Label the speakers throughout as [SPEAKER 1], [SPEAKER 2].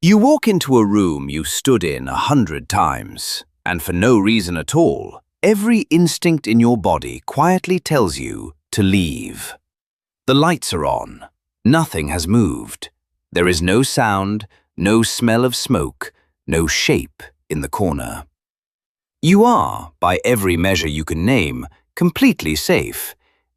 [SPEAKER 1] You walk into a room you stood in 100 times, and for no reason at all, every instinct in your body quietly tells you to leave. The lights are on. Nothing has moved. There is no sound, no smell of smoke, no shape in the corner. You are, by every measure you can name, completely safe,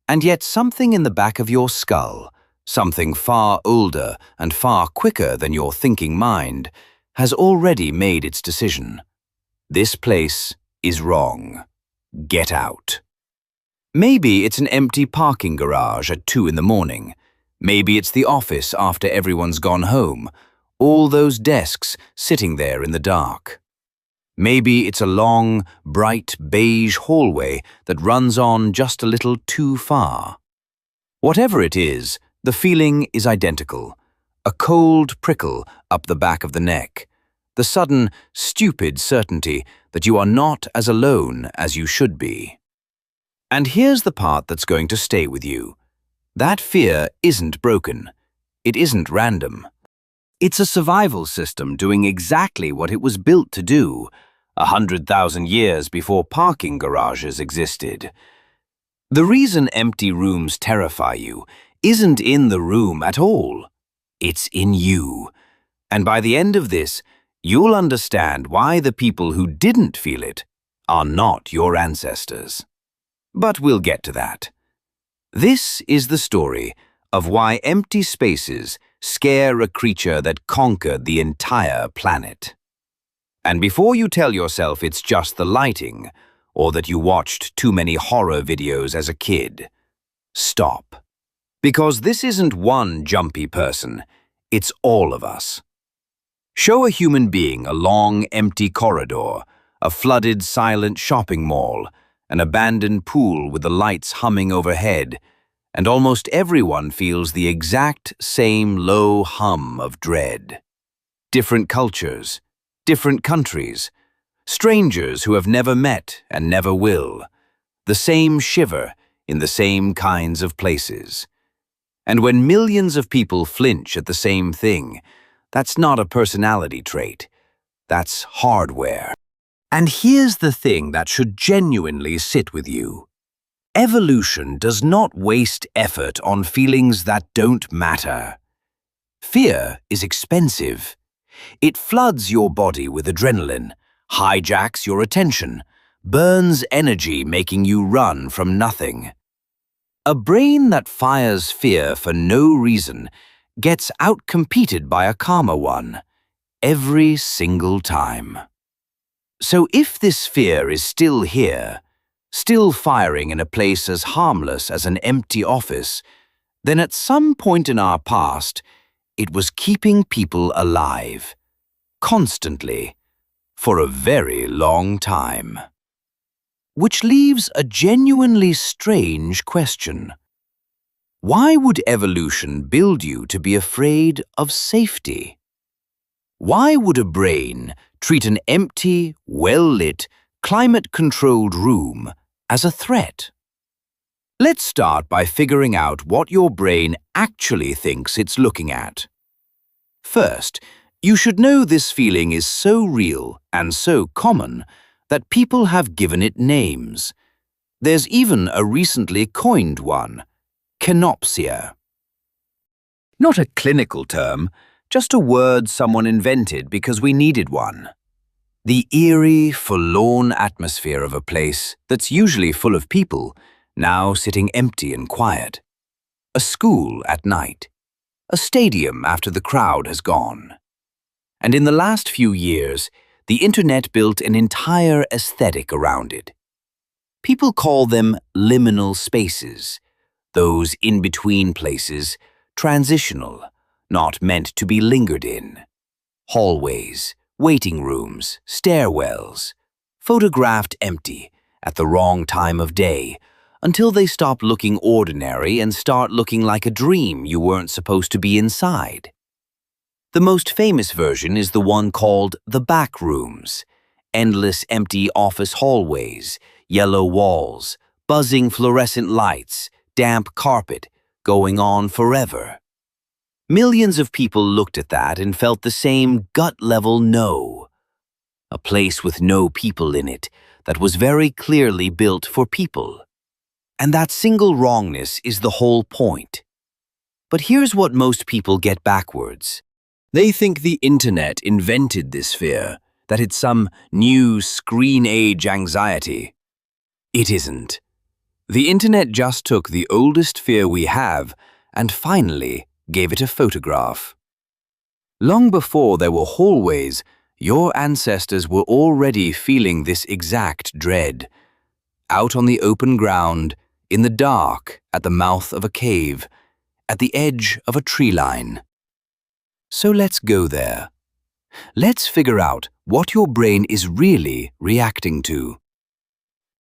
[SPEAKER 1] and yet something in the back of your skull, something far older and far quicker than your thinking mind, has already made its decision. This place is wrong. Get out. Maybe it's an empty parking garage at 2 in the morning. Maybe it's the office after everyone's gone home, all those desks sitting there in the dark. Maybe it's a long, bright beige hallway that runs on just a little too far. Whatever it is, the feeling is identical. A cold prickle up the back of the neck. The sudden, stupid certainty that you are not as alone as you should be. And here's the part that's going to stay with you. That fear isn't broken. It isn't random. It's a survival system doing exactly what it was built to do, 100,000 years before parking garages existed. The reason empty rooms terrify you isn't in the room at all. It's in you. And by the end of this, you'll understand why the people who didn't feel it are not your ancestors. But we'll get to that. This is the story of why empty spaces scare a creature that conquered the entire planet. And before you tell yourself it's just the lighting, or that you watched too many horror videos as a kid, stop. Because this isn't one jumpy person, it's all of us. Show a human being a long, empty corridor, a flooded, silent shopping mall, an abandoned pool with the lights humming overhead, and almost everyone feels the exact same low hum of dread. Different cultures, different countries, strangers who have never met and never will, the same shiver in the same kinds of places. And when millions of people flinch at the same thing, that's not a personality trait. That's hardware. And here's the thing that should genuinely sit with you. Evolution does not waste effort on feelings that don't matter. Fear is expensive. It floods your body with adrenaline, hijacks your attention, burns energy making you run from nothing. A brain that fires fear for no reason gets outcompeted by a calmer one, every single time. So if this fear is still here, still firing in a place as harmless as an empty office, then at some point in our past, it was keeping people alive, constantly, for a very long time. Which leaves a genuinely strange question. Why would evolution build you to be afraid of safety? Why would a brain treat an empty, well-lit, climate-controlled room as a threat? Let's start by figuring out what your brain actually thinks it's looking at. First, you should know this feeling is so real and so common that people have given it names. There's even a recently coined one, kenopsia. Not a clinical term, just a word someone invented because we needed one. The eerie, forlorn atmosphere of a place that's usually full of people, now sitting empty and quiet. A school at night. A stadium after the crowd has gone. And in the last few years, the internet built an entire aesthetic around it. People call them liminal spaces, those in-between places, transitional, not meant to be lingered in. Hallways, waiting rooms, stairwells, photographed empty at the wrong time of day, until they stop looking ordinary and start looking like a dream you weren't supposed to be inside. The most famous version is the one called the back rooms. Endless empty office hallways, yellow walls, buzzing fluorescent lights, damp carpet, going on forever. Millions of people looked at that and felt the same gut-level no. A place with no people in it that was very clearly built for people. And that single wrongness is the whole point. But here's what most people get backwards. They think the internet invented this fear, that it's some new screen-age anxiety. It isn't. The internet just took the oldest fear we have and finally gave it a photograph. Long before there were hallways, your ancestors were already feeling this exact dread. Out on the open ground, in the dark, at the mouth of a cave, at the edge of a tree line. So let's go there. Let's figure out what your brain is really reacting to.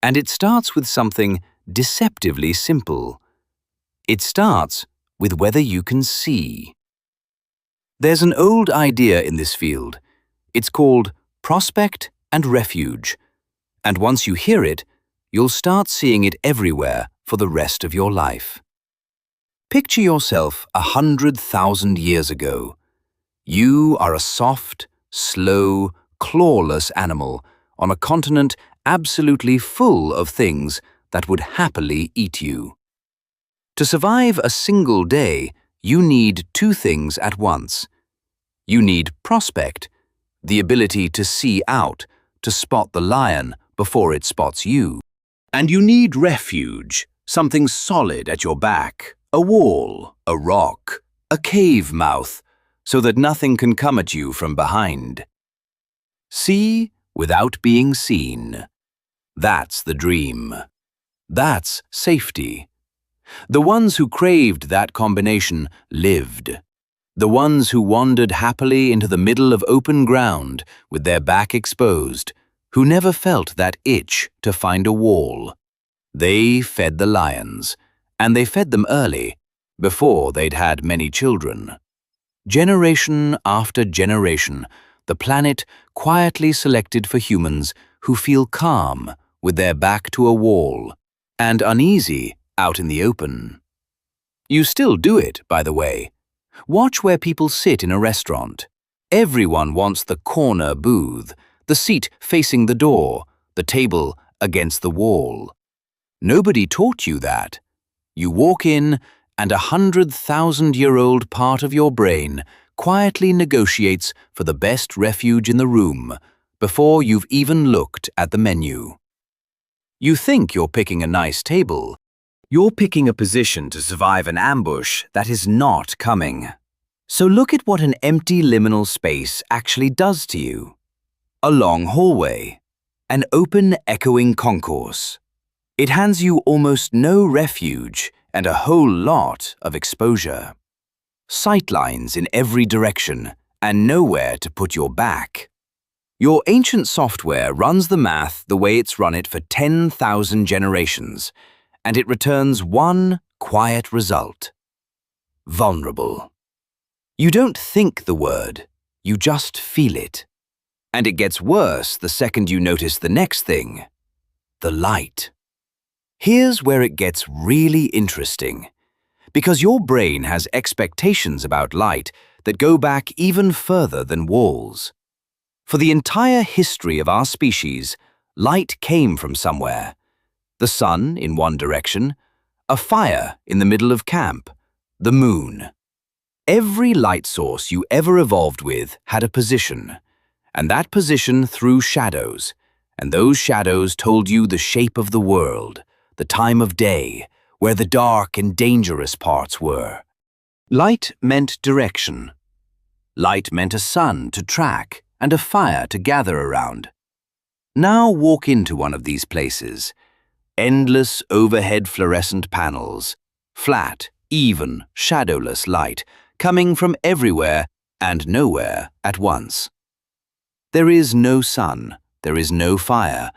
[SPEAKER 1] And it starts with something deceptively simple. It starts with whether you can see. There's an old idea in this field. It's called prospect and refuge. And once you hear it, you'll start seeing it everywhere for the rest of your life. Picture yourself 100,000 years ago. You are a soft, slow, clawless animal on a continent absolutely full of things that would happily eat you. To survive a single day, you need two things at once. You need prospect, the ability to see out, to spot the lion before it spots you. And you need refuge, something solid at your back, a wall, a rock, a cave mouth, so that nothing can come at you from behind. See without being seen. That's the dream. That's safety. The ones who craved that combination lived. The ones who wandered happily into the middle of open ground with their back exposed, who never felt that itch to find a wall. They fed the lions, and they fed them early, before they'd had many children. Generation after generation, the planet quietly selected for humans who feel calm with their back to a wall and uneasy out in the open. You still do it, by the way. Watch where people sit in a restaurant. Everyone wants the corner booth, the seat facing the door, the table against the wall. Nobody taught you that. You walk in, and 100,000-year-old part of your brain quietly negotiates for the best refuge in the room before you've even looked at the menu. You think you're picking a nice table. You're picking a position to survive an ambush that is not coming. So look at what an empty liminal space actually does to you. A long hallway. An open, echoing concourse. It hands you almost no refuge and a whole lot of exposure. Sightlines in every direction and nowhere to put your back. Your ancient software runs the math the way it's run it for 10,000 generations, and it returns one quiet result. Vulnerable. You don't think the word, you just feel it. And it gets worse the second you notice the next thing. The light. Here's where it gets really interesting. Because your brain has expectations about light that go back even further than walls. For the entire history of our species, light came from somewhere. The sun in one direction, a fire in the middle of camp, the moon. Every light source you ever evolved with had a position, and that position threw shadows, and those shadows told you the shape of the world, the time of day, where the dark and dangerous parts were. Light meant direction. Light meant a sun to track and a fire to gather around. Now walk into one of these places. Endless overhead fluorescent panels, flat, even, shadowless light coming from everywhere and nowhere at once. There is no sun, there is no fire,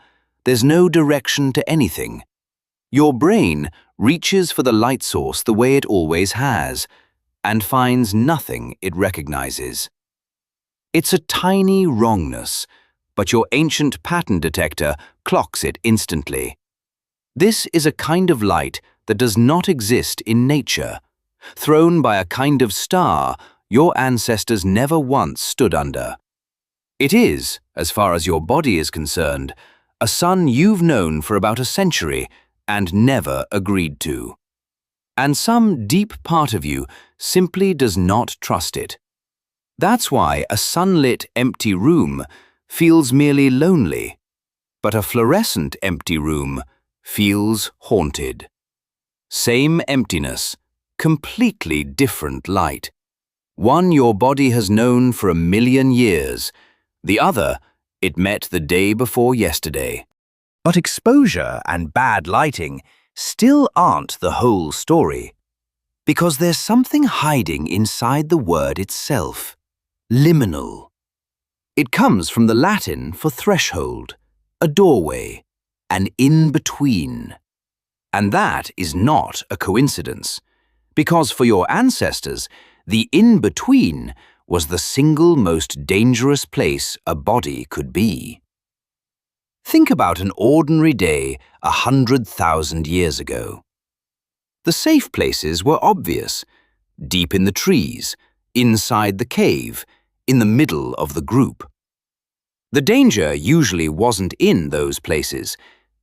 [SPEAKER 1] there's no direction to anything. Your brain reaches for the light source the way it always has, and finds nothing it recognizes. It's a tiny wrongness, but your ancient pattern detector clocks it instantly. This is a kind of light that does not exist in nature, thrown by a kind of star your ancestors never once stood under. It is, as far as your body is concerned, a sun you've known for about a century and never agreed to. And some deep part of you simply does not trust it. That's why a sunlit empty room feels merely lonely, but a fluorescent empty room feels haunted. Same emptiness, completely different light. One your body has known for 1,000,000 years, the other it met the day before yesterday. But exposure and bad lighting still aren't the whole story, because there's something hiding inside the word itself, liminal. It comes from the Latin for threshold, a doorway, an in-between. And that is not a coincidence, because for your ancestors, the in-between was the single most dangerous place a body could be. Think about an ordinary day 100,000 years ago. The safe places were obvious, deep in the trees, inside the cave, in the middle of the group. The danger usually wasn't in those places,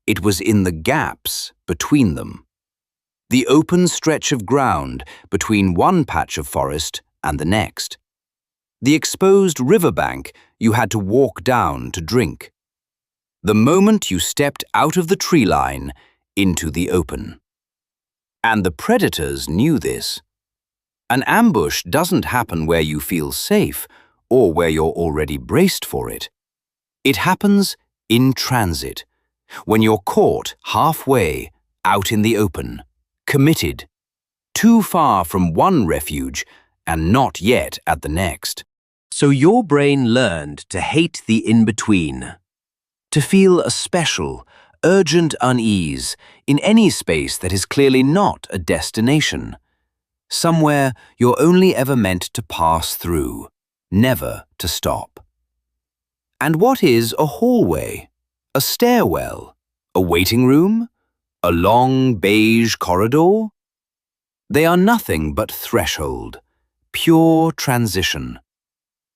[SPEAKER 1] it was in the gaps between them. The open stretch of ground between one patch of forest and the next. The exposed riverbank you had to walk down to drink. The moment you stepped out of the tree line into the open. And the predators knew this. An ambush doesn't happen where you feel safe or where you're already braced for it. It happens in transit, when you're caught halfway out in the open, committed, too far from one refuge and not yet at the next. So your brain learned to hate the in-between, to feel a special, urgent unease in any space that is clearly not a destination, somewhere you're only ever meant to pass through, never to stop. And what is a hallway, a stairwell, a waiting room, a long beige corridor? They are nothing but threshold, pure transition.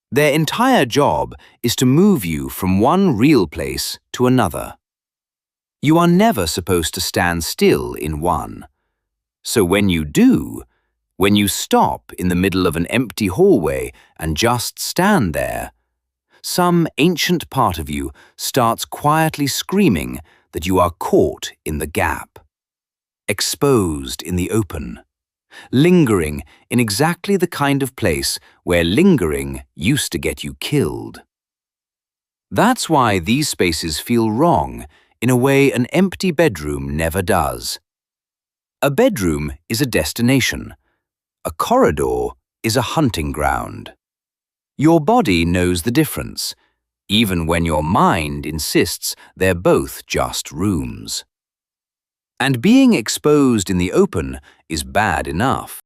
[SPEAKER 1] Their entire job is to move you from one real place to another. You are never supposed to stand still in one. So when you do, when you stop in the middle of an empty hallway and just stand there, some ancient part of you starts quietly screaming that you are caught in the gap, exposed in the open, lingering in exactly the kind of place where lingering used to get you killed. That's why these spaces feel wrong in a way an empty bedroom never does. A bedroom is a destination. A corridor is a hunting ground. Your body knows the difference, even when your mind insists they're both just rooms. And being exposed in the open is bad enough.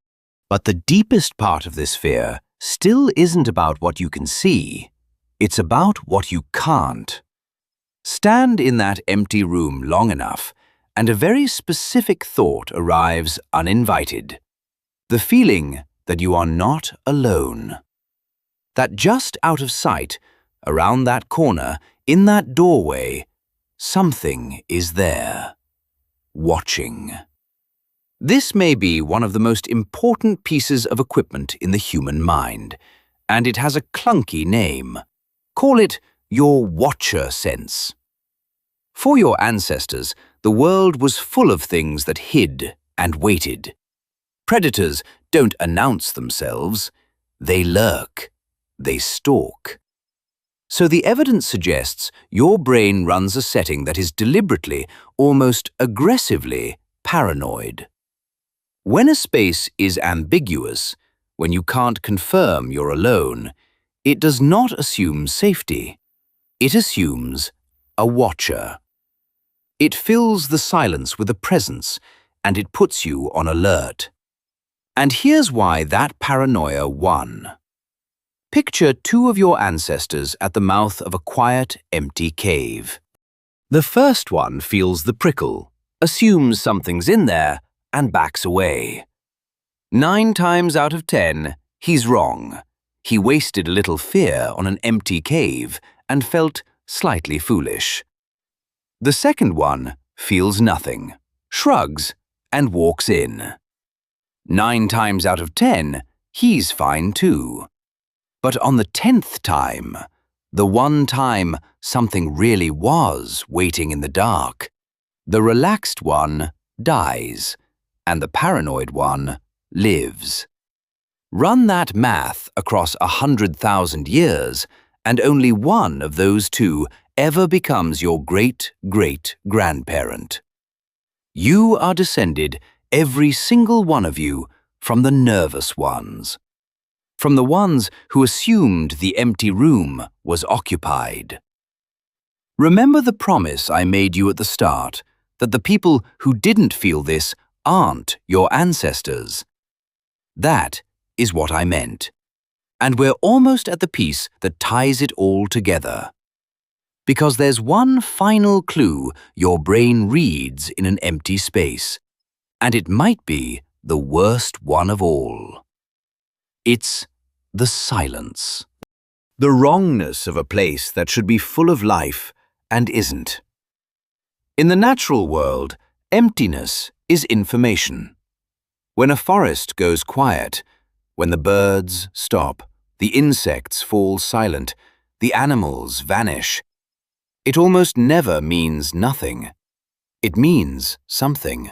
[SPEAKER 1] But the deepest part of this fear still isn't about what you can see. It's about what you can't. Stand in that empty room long enough, and a very specific thought arrives uninvited. The feeling that you are not alone. That just out of sight, around that corner, in that doorway, something is there. Watching. This may be one of the most important pieces of equipment in the human mind, and it has a clunky name. Call it your watcher sense. For your ancestors, the world was full of things that hid and waited. Predators don't announce themselves, they lurk, they stalk. So the evidence suggests your brain runs a setting that is deliberately, almost aggressively, paranoid. When a space is ambiguous, when you can't confirm you're alone, it does not assume safety. It assumes a watcher. It fills the silence with a presence, and it puts you on alert. And here's why that paranoia won. Picture two of your ancestors at the mouth of a quiet, empty cave. The first one feels the prickle, assumes something's in there, and backs away. 9 times out of 10, he's wrong. He wasted a little fear on an empty cave and felt slightly foolish. The second one feels nothing, shrugs, and walks in. 9 times out of 10, he's fine too. But on the 10th time, the one time something really was waiting in the dark, the relaxed one dies, and the paranoid one lives. Run that math across 100,000 years, and only one of those two ever becomes your great-great-grandparent. You are descended, every single one of you, from the nervous ones. From the ones who assumed the empty room was occupied. Remember the promise I made you at the start, that the people who didn't feel this aren't your ancestors. That is what I meant. And we're almost at the piece that ties it all together. Because there's one final clue your brain reads in an empty space, and it might be the worst one of all. It's the silence. The wrongness of a place that should be full of life and isn't. In the natural world, emptiness is information. When a forest goes quiet, when the birds stop, the insects fall silent, the animals vanish, it almost never means nothing. It means something.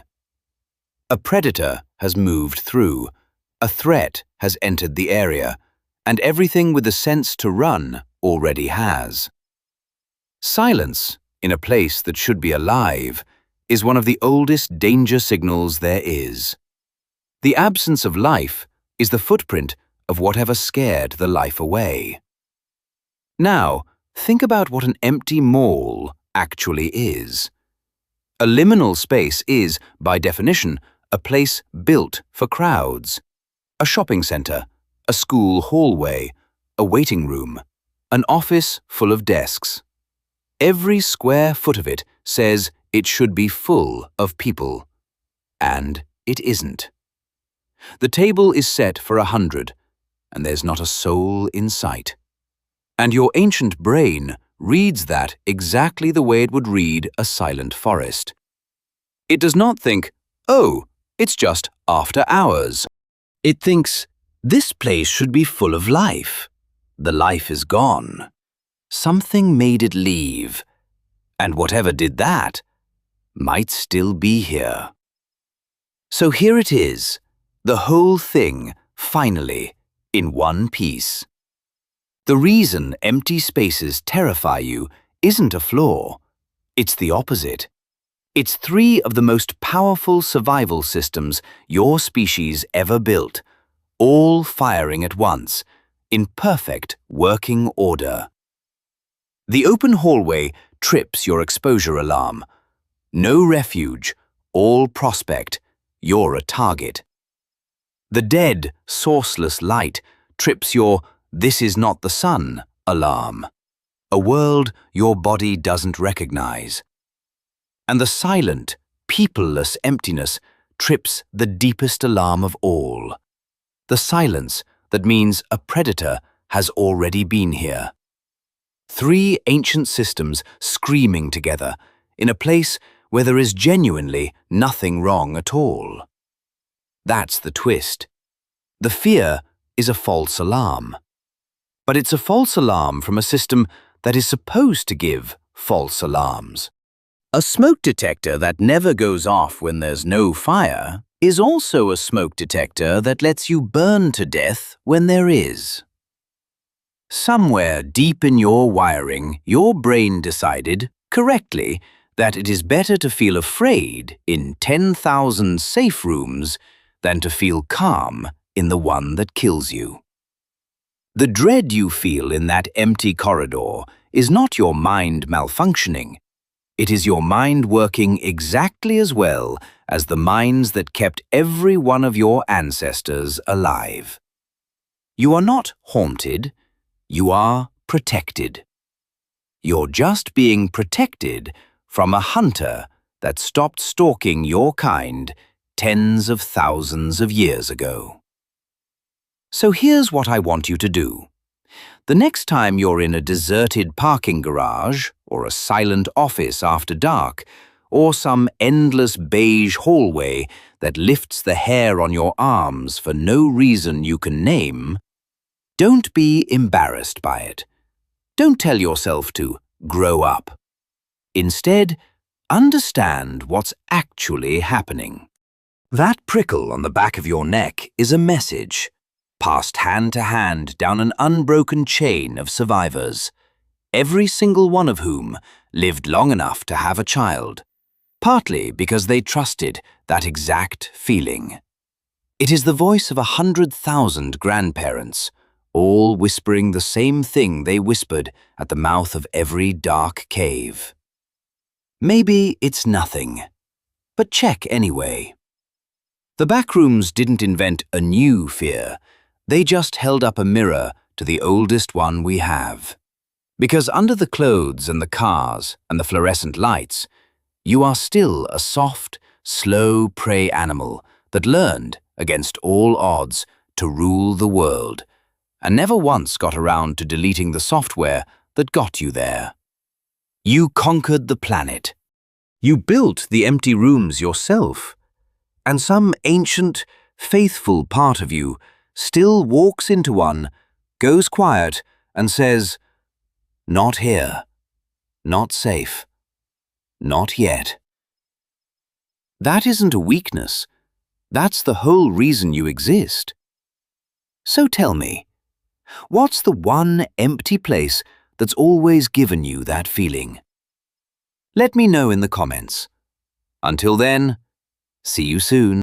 [SPEAKER 1] A predator has moved through, a threat has entered the area, and everything with the sense to run already has. Silence, in a place that should be alive, is one of the oldest danger signals there is. The absence of life is the footprint of whatever scared the life away. Now, think about what an empty mall actually is. A liminal space is, by definition, a place built for crowds. A shopping center, a school hallway, a waiting room, an office full of desks. Every square foot of it says it should be full of people. And it isn't. The table is set for 100, and there's not a soul in sight. And your ancient brain reads that exactly the way it would read a silent forest. It does not think, oh, it's just after hours. It thinks, this place should be full of life. The life is gone. Something made it leave, and whatever did that might still be here. So here it is, the whole thing, finally, in one piece. The reason empty spaces terrify you isn't a flaw, it's the opposite. It's 3 of the most powerful survival systems your species ever built, all firing at once, in perfect working order. The open hallway trips your exposure alarm. No refuge, all prospect, you're a target. The dead, sourceless light trips your "this is not the sun" alarm, a world your body doesn't recognize. And the silent, peopleless emptiness trips the deepest alarm of all, the silence that means a predator has already been here. 3 ancient systems screaming together in a place where there is genuinely nothing wrong at all. That's the twist. The fear is a false alarm. But it's a false alarm from a system that is supposed to give false alarms. A smoke detector that never goes off when there's no fire is also a smoke detector that lets you burn to death when there is. Somewhere deep in your wiring, your brain decided, correctly, that it is better to feel afraid in 10,000 safe rooms than to feel calm in the one that kills you. The dread you feel in that empty corridor is not your mind malfunctioning. It is your mind working exactly as well as the minds that kept every one of your ancestors alive. You are not haunted, you are protected. You're just being protected from a hunter that stopped stalking your kind tens of thousands of years ago. So here's what I want you to do. The next time you're in a deserted parking garage, or a silent office after dark, or some endless beige hallway that lifts the hair on your arms for no reason you can name, don't be embarrassed by it. Don't tell yourself to grow up. Instead, understand what's actually happening. That prickle on the back of your neck is a message, passed hand to hand down an unbroken chain of survivors, every single one of whom lived long enough to have a child, partly because they trusted that exact feeling. It is the voice of 100,000 grandparents, all whispering the same thing they whispered at the mouth of every dark cave. Maybe it's nothing, but check anyway. The backrooms didn't invent a new fear, they just held up a mirror to the oldest one we have. Because under the clothes and the cars and the fluorescent lights, you are still a soft, slow prey animal that learned, against all odds, to rule the world, and never once got around to deleting the software that got you there. You conquered the planet. You built the empty rooms yourself. And some ancient, faithful part of you still walks into one, goes quiet, and says, "Not here. Not safe. Not yet." That isn't a weakness. That's the whole reason you exist. So tell me, what's the one empty place that's always given you that feeling? Let me know in the comments. Until then, see you soon.